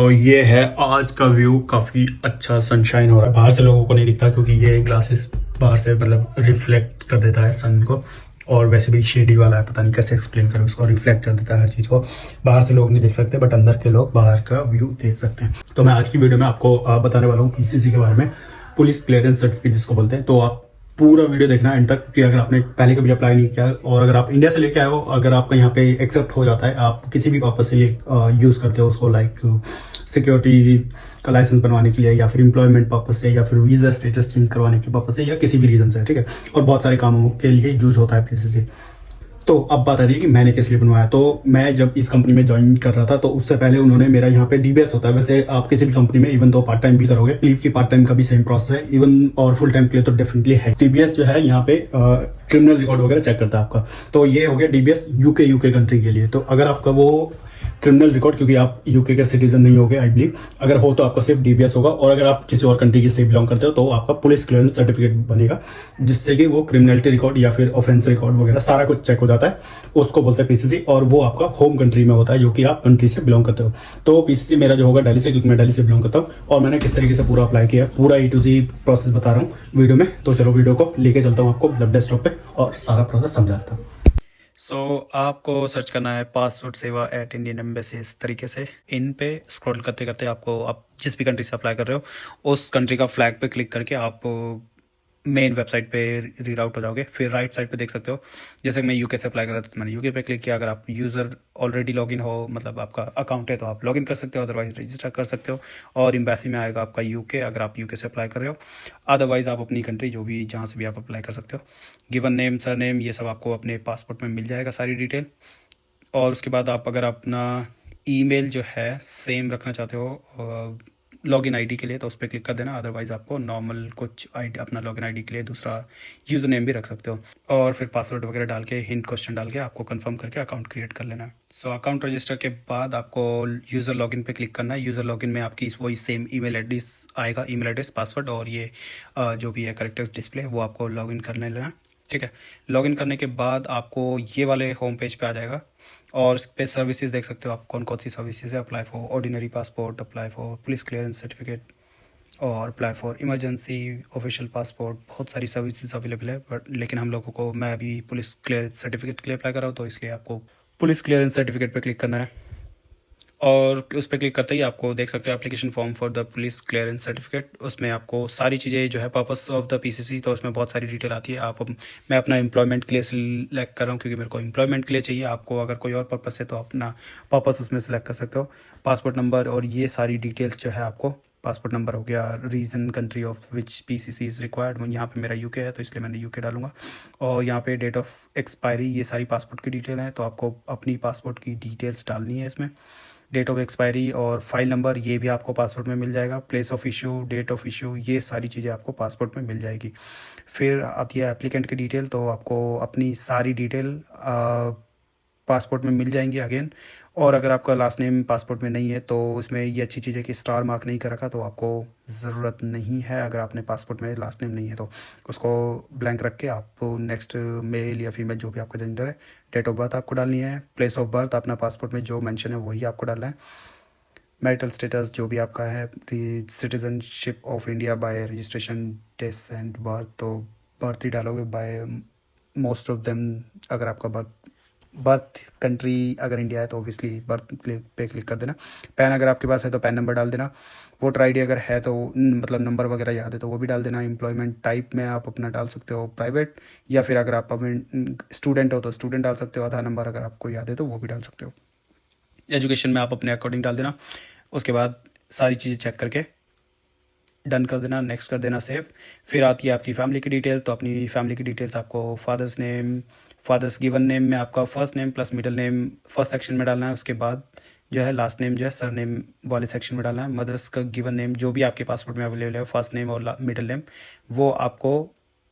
तो ये है आज का व्यू। काफ़ी अच्छा सनशाइन हो रहा है। बाहर से लोगों को नहीं दिखता क्योंकि ये ग्लासेस बाहर से मतलब रिफ्लेक्ट कर देता है सन को। और वैसे भी शेडी वाला है, पता नहीं कैसे एक्सप्लेन करें उसको। रिफ्लेक्ट कर देता है हर चीज़ को। बाहर से लोग नहीं देख सकते बट अंदर के लोग बाहर का व्यू देख सकते हैं। तो मैं आज की वीडियो में आपको बताने वाला हूँ पीसीसी के बारे में, पुलिस क्लियरेंस सर्टिफिकेट जिसको बोलते हैं। तो आप पूरा वीडियो देखना एंड तक, क्योंकि अगर आपने पहले कभी अप्लाई नहीं किया और अगर आप इंडिया से लेके आए हो, अगर आपका यहाँ पे एक्सेप्ट हो जाता है, आप किसी भी पर्पज से ये यूज़ करते हो उसको, लाइक सिक्योरिटी का लाइसेंस बनवाने के लिए या फिर एम्प्लॉयमेंट पर्पज से या फिर वीज़ा स्टेटस चेंज करवाने के पर्पज से या किसी भी रीज़न से, ठीक है। और बहुत सारे कामों के लिए यूज़ होता है पीसीसी। तो अब बात आ रही है कि मैंने किस लिए बनवाया। तो मैं जब इस कंपनी में ज्वाइन कर रहा था तो उससे पहले उन्होंने मेरा यहाँ पे डीबीएस होता है। वैसे आप किसी भी कंपनी में इवन तो पार्ट टाइम भी करोगे, लीव की पार्ट टाइम का भी सेम प्रोसेस है इवन, और फुल टाइम के लिए तो डेफिनेटली है। डीबीएस जो है यहाँ पे क्रिमिनल रिकॉर्ड वगैरह चेक करता है आपका। तो ये हो गया डीबीएस यूके कंट्री के लिए। तो अगर आपका वो क्रिमिनल रिकॉर्ड, क्योंकि आप यूके के सिटीजन नहीं होगे आई बिलीव, अगर हो तो आपका सिर्फ डीबीएस होगा। और अगर आप किसी और कंट्री से बिलोंग करते हो तो आपका पुलिस क्लियरेंस सर्टिफिकेट बनेगा, जिससे कि वो क्रिमिनलिटी रिकॉर्ड या फिर ऑफेंस रिकॉर्ड वगैरह सारा कुछ चेक हो जाता है। उसको बोलते हैं पीसीसी, और वो आपका होम कंट्री में होता है जो कि आप कंट्री से बिलोंग करते हो। तो पीसीसी मेरा जो होगा दिल्ली से, क्योंकि मैं दिल्ली से बिलोंग करता हूँ। और मैंने किस तरीके से पूरा अप्लाई किया है, पूरा A to Z प्रोसेस बता रहा हूँ वीडियो में। तो चलो वीडियो को लेके चलता हूँ आपको वेब डेस्कटॉप पे और सारा प्रोसेस समझाता हूँ। आपको सर्च करना है पासपोर्ट सेवा एट इंडियन एम्बेसी। इस तरीके से इन पे स्क्रॉल करते करते आपको, आप जिस भी कंट्री से अप्लाई कर रहे हो उस कंट्री का फ्लैग पे क्लिक करके आप मेन वेबसाइट पे रीराउट हो जाओगे। फिर राइट साइड पे देख सकते हो, जैसे मैं यूके से अप्लाई कर रहा था तो मैंने यूके पे क्लिक किया। अगर आप यूज़र ऑलरेडी लॉगिन हो, मतलब आपका अकाउंट है, तो आप लॉगिन कर सकते हो, अदरवाइज रजिस्टर कर सकते हो। और एम्बेसी में आएगा आपका यूके, अगर आप यूके से अप्लाई कर रहे हो। अदरवाइज आप अपनी कंट्री जो भी, जहाँ से भी आप अप्लाई कर सकते हो। गिवन नेम, सर नेम, ये सब आपको अपने पासपोर्ट में मिल जाएगा सारी डिटेल। और उसके बाद आप अगर अपना ईमेल जो है सेम रखना चाहते हो लॉगिन आईडी के लिए, तो उस पर क्लिक कर देना। अदरवाइज़ आपको नॉर्मल कुछ आईडी, अपना लॉगिन आईडी के लिए दूसरा यूज़र नेम भी रख सकते हो। और फिर पासवर्ड वगैरह डाल के, हिंट क्वेश्चन डाल के आपको कंफर्म करके अकाउंट क्रिएट कर लेना है। अकाउंट रजिस्टर के बाद आपको यूज़र लॉगिन पे क्लिक करना है। यूज़र लॉगिन में आपकी वही सेम ईमेल एड्रेस आएगा, ईमेल एड्रेस, पासवर्ड और ये जो भी है करेक्टर्स डिस्प्ले, वो आपको लॉगिन करने लेना है, ठीक है। लॉगिन करने के बाद आपको ये वाले होम पेज पे आ जाएगा और इस पे सर्विसेज देख सकते हो आप कौन कौन सी सर्विसेज है। Apply for ordinary passport, apply for police clearance certificate, और apply for emergency official passport. बहुत सारी सर्विसेज अवेलेबल है, बट लेकिन हम लोगों को, मैं अभी पुलिस क्लियरेंस सर्टिफिकेट के लिए अप्लाई कर रहा हूँ, तो इसलिए आपको पुलिस क्लियरेंस सर्टिफिकेट पे क्लिक करना है। और उस पर क्लिक करते ही आपको देख सकते हो application form for the police clearance certificate. उसमें आपको सारी चीज़ें जो है पर्पस ऑफ द पीसीसी, तो उसमें बहुत सारी डिटेल आती है। मैं अपना एम्प्लॉयमेंट के लिए सिलेक्ट कर रहा हूँ क्योंकि मेरे को एम्प्लॉयमेंट के लिए चाहिए। आपको अगर कोई और पर्पस है तो अपना पर्पस उसमें सेलेक्ट कर सकते हो। पासपोर्ट नंबर और ये सारी डिटेल्स जो है आपको, पासपोर्ट नंबर हो गया, reason country of which PCC is required, यहाँ पे मेरा यूके है तो इसलिए मैंने यूके डालूंगा। और यहाँ पे डेट ऑफ एक्सपायरी, ये सारी पासपोर्ट की डिटेल है, तो आपको अपनी पासपोर्ट की डिटेल्स डालनी है इसमें। डेट ऑफ एक्सपायरी और फाइल नंबर, ये भी आपको पासपोर्ट में मिल जाएगा। Place of issue, date of issue, ये सारी चीज़ें आपको पासपोर्ट में मिल जाएगी। फिर आती है एप्लीकेंट की डिटेल, तो आपको अपनी सारी डिटेल पासपोर्ट में मिल जाएंगी अगेन। और अगर आपका लास्ट नेम पासपोर्ट में नहीं है तो उसमें ये अच्छी चीज़ है कि स्टार मार्क नहीं कर रखा, तो आपको ज़रूरत नहीं है। अगर आपने पासपोर्ट में लास्ट नेम नहीं है तो उसको ब्लैंक रख के आप नेक्स्ट मेल या फीमेल जो भी आपका जेंडर है, डेट ऑफ बर्थ आपको डालनी है। प्लेस ऑफ बर्थ अपना पासपोर्ट में जो मेंशन है वही आपको डालना है। मैरिटल स्टेटस जो भी आपका है, citizenship of India by registration dates and birth, तो बर्थ ही डालोगे बाय मोस्ट ऑफ देम। अगर आपका बर्थ कंट्री अगर इंडिया है तो ऑब्वियसली बर्थ पे क्लिक कर देना। पैन अगर आपके पास है तो पैन नंबर डाल देना। वोटर आईडी अगर है तो मतलब नंबर वगैरह याद है तो वो भी डाल देना। एम्प्लॉयमेंट टाइप में आप अपना डाल सकते हो प्राइवेट, या फिर अगर आप स्टूडेंट हो तो स्टूडेंट डाल सकते हो। आधार नंबर अगर आपको याद है तो वो भी डाल सकते हो। एजुकेशन में आप अपने अकॉर्डिंग डाल देना। उसके बाद सारी चीज़ें चेक करके डन कर देना, नेक्स्ट कर देना, सेव। फिर आती है आपकी फैमिली की डिटेल, तो अपनी फैमिली की डिटेल्स आपको father's name, father's given name में आपका first name plus middle name first section में डालना है। उसके बाद जो है लास्ट नेम जो है सर नेम वाले सेक्शन में डालना है। मदर्स का गिवन नेम जो भी आपके पासपोर्ट में अवेलेबल है, फर्स्ट नेम और मिडिल नेम, वो आपको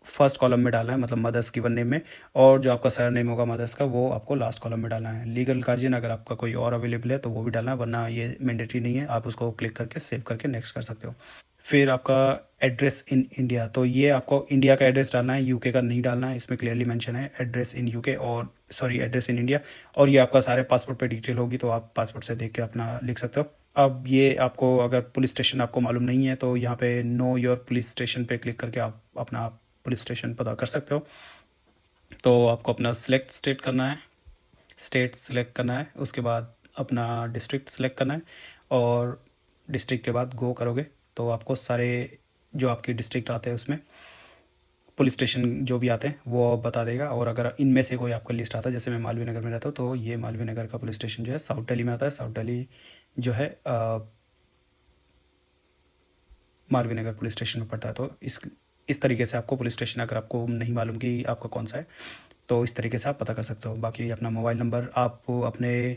फर्स्ट कॉलम में डालना है, मतलब मदर्स गिवन नेम में। और जो आपका सर नेम होगा मदर्स का, वो आपको लास्ट कॉलम में डालना है। लीगल गार्जियन अगर आपका कोई और अवेलेबल है तो वो भी डालना है, वरना ये मैंडेटरी नहीं है। आप उसको क्लिक करके सेव करके नेक्स्ट कर सकते हो। फिर आपका एड्रेस इन इंडिया, तो ये आपको इंडिया का एड्रेस डालना है, यूके का नहीं डालना है। इसमें क्लियरली मेंशन है एड्रेस इन यूके, और सॉरी एड्रेस इन इंडिया। और ये आपका सारे पासपोर्ट पे डिटेल होगी, तो आप पासपोर्ट से देख के अपना लिख सकते हो। अब ये आपको अगर पुलिस स्टेशन आपको मालूम नहीं है तो यहाँ पे नो योर पुलिस स्टेशन पे क्लिक करके आप अपना पुलिस स्टेशन पता कर सकते हो। तो आपको अपना सिलेक्ट स्टेट करना है, स्टेट सेलेक्ट करना है, उसके बाद अपना डिस्ट्रिक्ट सेलेक्ट करना है और डिस्ट्रिक्ट के बाद गो करोगे तो आपको सारे जो आपकी डिस्ट्रिक्ट आते हैं उसमें पुलिस स्टेशन जो भी आते हैं वो बता देगा। और अगर इनमें से कोई आपका लिस्ट आता है, जैसे मैं मालवीय नगर में रहता हूँ तो ये मालवीय नगर का पुलिस स्टेशन जो है साउथ दिल्ली में आता है। साउथ दिल्ली जो है मालवीय नगर पुलिस स्टेशन में पड़ता है। तो इस तरीके से आपको पुलिस स्टेशन, अगर आपको नहीं मालूम कि आपका कौन सा है, तो इस तरीके से आप पता कर सकते हो। बाकी अपना मोबाइल नंबर आप अपने,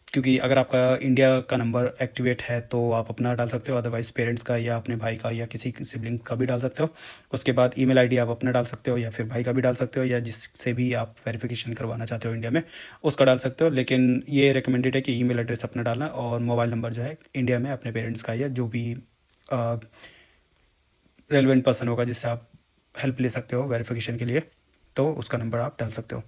क्योंकि अगर आपका इंडिया का नंबर एक्टिवेट है तो आप अपना डाल सकते हो, अदरवाइज़ पेरेंट्स का या अपने भाई का या किसी सिबलिंग्स का भी डाल सकते हो। उसके बाद ईमेल आईडी आप अपना डाल सकते हो या फिर भाई का भी डाल सकते हो, या जिससे भी आप वेरिफिकेशन करवाना चाहते हो इंडिया में उसका डाल सकते हो। लेकिन ये रिकमेंडेड है कि ईमेल एड्रेस अपना डालना और मोबाइल नंबर जो है इंडिया में अपने पेरेंट्स का या जो भी रेलिवेंट पर्सन होगा जिससे आप हेल्प ले सकते हो वेरिफिकेशन के लिए, तो उसका नंबर आप डाल सकते हो।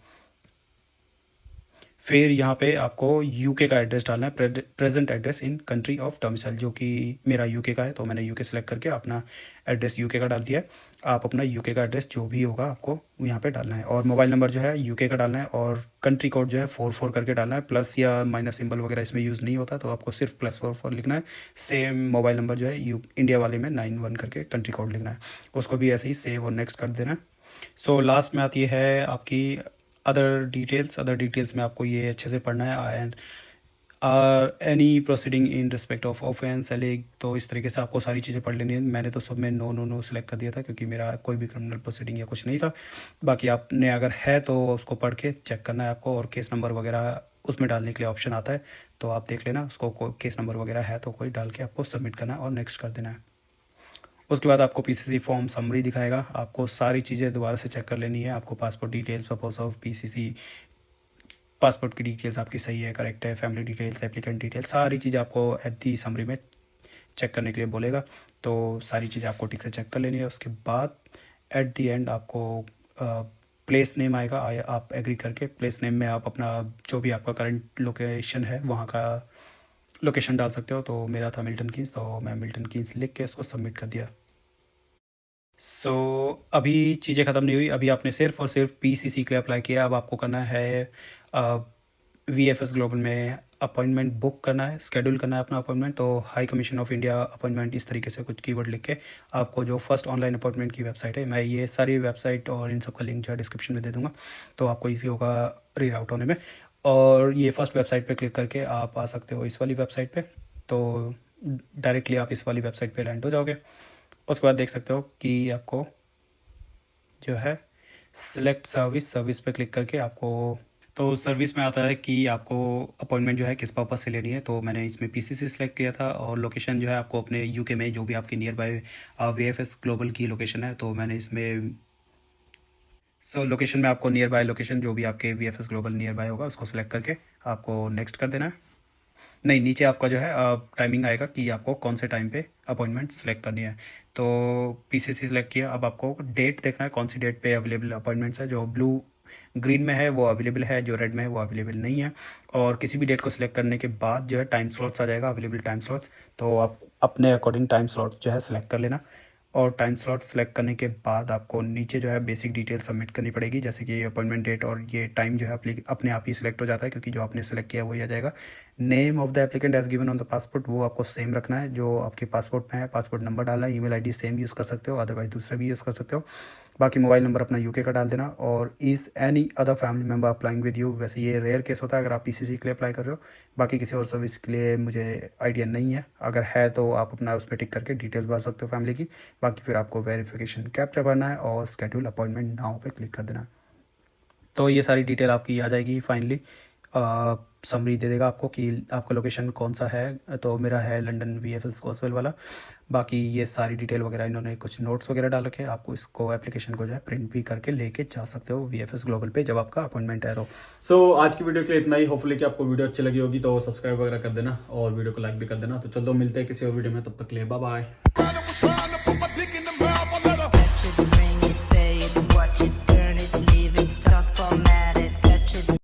फिर यहाँ पे आपको यूके का एड्रेस डालना है, present address in country of domicile, जो कि मेरा यूके का है तो मैंने यूके सेलेक्ट करके अपना एड्रेस यूके का डाल दिया है। आप अपना यूके का एड्रेस जो भी होगा आपको यहाँ पे डालना है और मोबाइल नंबर जो है यूके का डालना है और कंट्री कोड जो है 44 करके डालना है। प्लस या माइनस सिंबल वगैरह इसमें यूज़ नहीं होता, तो आपको सिर्फ +44 लिखना है। सेम मोबाइल नंबर जो है इंडिया वाले में 91 करके कंट्री कोड लिखना है, उसको भी ऐसे ही सेव और नेक्स्ट कर देना है। सो लास्ट में आती है आपकी अदर डिटेल्स में आपको ये अच्छे से पढ़ना है। And any proceeding in respect of offence एलिग, तो इस तरीके से आपको सारी चीज़ें पढ़ लेनी है। मैंने तो सब में नो सेलेक्ट कर दिया था क्योंकि मेरा कोई भी क्रिमिनल प्रोसीडिंग या कुछ नहीं था। बाकी आपने अगर है तो उसको पढ़ के चेक करना है आपको, और केस नंबर वगैरह उसमें डालने के लिए ऑप्शन आता है तो आप देख लेना उसको, केस नंबर वगैरह है तो कोई डाल के आपको सबमिट करना है और नेक्स्ट कर देना है। उसके बाद आपको पीसीसी फॉर्म समरी दिखाएगा, आपको सारी चीज़ें दोबारा से चेक कर लेनी है। आपको passport details, purpose of PCC, passport की डिटेल्स आपकी सही है, करेक्ट है, फैमिली डिटेल्स, एप्लीकेंट डिटेल्स, सारी चीज़ें आपको एट दी समरी में चेक करने के लिए बोलेगा। तो सारी चीज़ें आपको ठीक से चेक कर लेनी है। उसके बाद एट दी एंड आपको प्लेस नेम आएगा, आप एग्री करके प्लेस नेम में आप अपना जो भी आपका करंट लोकेशन है वहाँ का लोकेशन डाल सकते हो। तो मेरा था मिल्टन कीन्स, तो मैं मिल्टन कीन्स लिख के इसको सबमिट कर दिया। सो अभी चीज़ें ख़त्म नहीं हुई, अभी आपने सिर्फ और सिर्फ पीसीसी के लिए अप्लाई किया। अब आपको करना है वीएफएस ग्लोबल में अपॉइंटमेंट बुक करना है, शेड्यूल करना है अपना अपॉइंटमेंट। तो high commission of India appointment, इस तरीके से कुछ कीवर्ड लिख के आपको जो फर्स्ट ऑनलाइन अपॉइंटमेंट की वेबसाइट है, मैं ये सारी वेबसाइट और इन सब का लिंक जो है डिस्क्रिप्शन में दे दूँगा, तो आपको ईजी होगा रीड आउट होने में। और ये फर्स्ट वेबसाइट पे क्लिक करके आप आ सकते हो इस वाली वेबसाइट पे, तो डायरेक्टली आप इस वाली वेबसाइट पे लैंड हो जाओगे। उसके बाद देख सकते हो कि आपको जो है सिलेक्ट सर्विस पे क्लिक करके आपको, तो सर्विस में आता है कि आपको अपॉइंटमेंट जो है किस पर्पज़ से लेनी है। तो मैंने इसमें पीसीसी सेलेक्ट किया था और लोकेशन जो है आपको अपने यूके में जो भी आपकी नियर बाय वीएफएस ग्लोबल की लोकेशन है, तो मैंने इसमें लोकेशन में आपको नियर बाय लोकेशन जो भी आपके वीएफएस ग्लोबल नियर बाय होगा उसको सेलेक्ट करके आपको नेक्स्ट कर देना है। नहीं, नीचे आपका जो है टाइमिंग आएगा कि आपको कौन से टाइम पे अपॉइंटमेंट सेलेक्ट करनी है। तो पीसीसी सेलेक्ट किया, अब आपको डेट देखना है कौन सी डेट पे अवेलेबल अपॉइंटमेंट्स है। जो ब्लू ग्रीन में है वो अवेलेबल है, जो रेड में है वो अवेलेबल नहीं है। और किसी भी डेट को सिलेक्ट करने के बाद जो है टाइम स्लॉट्स आ जाएगा, अवेलेबल टाइम स्लॉट्स, तो आप अपने अकॉर्डिंग टाइम स्लॉट्स जो है सिलेक्ट कर लेना। और टाइम स्लॉट सेलेक्ट करने के बाद आपको नीचे जो है बेसिक डिटेल सबमिट करनी पड़ेगी, जैसे कि अपॉइंटमेंट डेट और ये टाइम जो है अपने आप ही सिलेक्ट हो जाता है क्योंकि जो आपने सेलेक्ट किया वही आ जाएगा। Name of the applicant as given on the passport, वो आपको सेम रखना है जो आपके पासपोर्ट में है। पासपोर्ट नंबर डालना है, ईमेल आईडी सेम यूज़ कर सकते हो, अदरवाइज दूसरा भी यूज़ कर सकते हो। बाकी मोबाइल नंबर अपना यूके का डाल देना। और is any other family member applying with you, वैसे ये रेयर केस होता है अगर आप पीसीसी के लिए अप्लाई कर रहे हो, बाकी किसी और सर्विस के लिए मुझे आइडिया नहीं है। अगर है तो आप अपना उस पर टिक करके डिटेल्स भर सकते हो फैमिली की। बाकी फिर आपको वेरिफिकेशन कैप्चा भरना है और शेड्यूल अपॉइंटमेंट नाउ पे क्लिक कर देना। तो ये सारी डिटेल आपकी आ जाएगी। फाइनली समरी दे देगा आपको कि आपका लोकेशन कौन सा है, तो मेरा है लंदन वीएफएस कॉस्वेल वाला। बाकी ये सारी डिटेल वगैरह इन्होंने कुछ नोट्स वगैरह डाल रखे हैं, आपको इसको एप्लीकेशन को जो है प्रिंट भी करके लेके जा सकते हो वीएफएस ग्लोबल पे जब आपका अपॉइंटमेंट है। तो आज की वीडियो के लिए इतना ही। होपफुली कि आपको वीडियो अच्छी लगी होगी, तो सब्सक्राइब वगैरह कर देना और वीडियो को लाइक भी कर देना। तो चलो मिलते हैं किसी और वीडियो में, तब तक के लिए बाय बाय।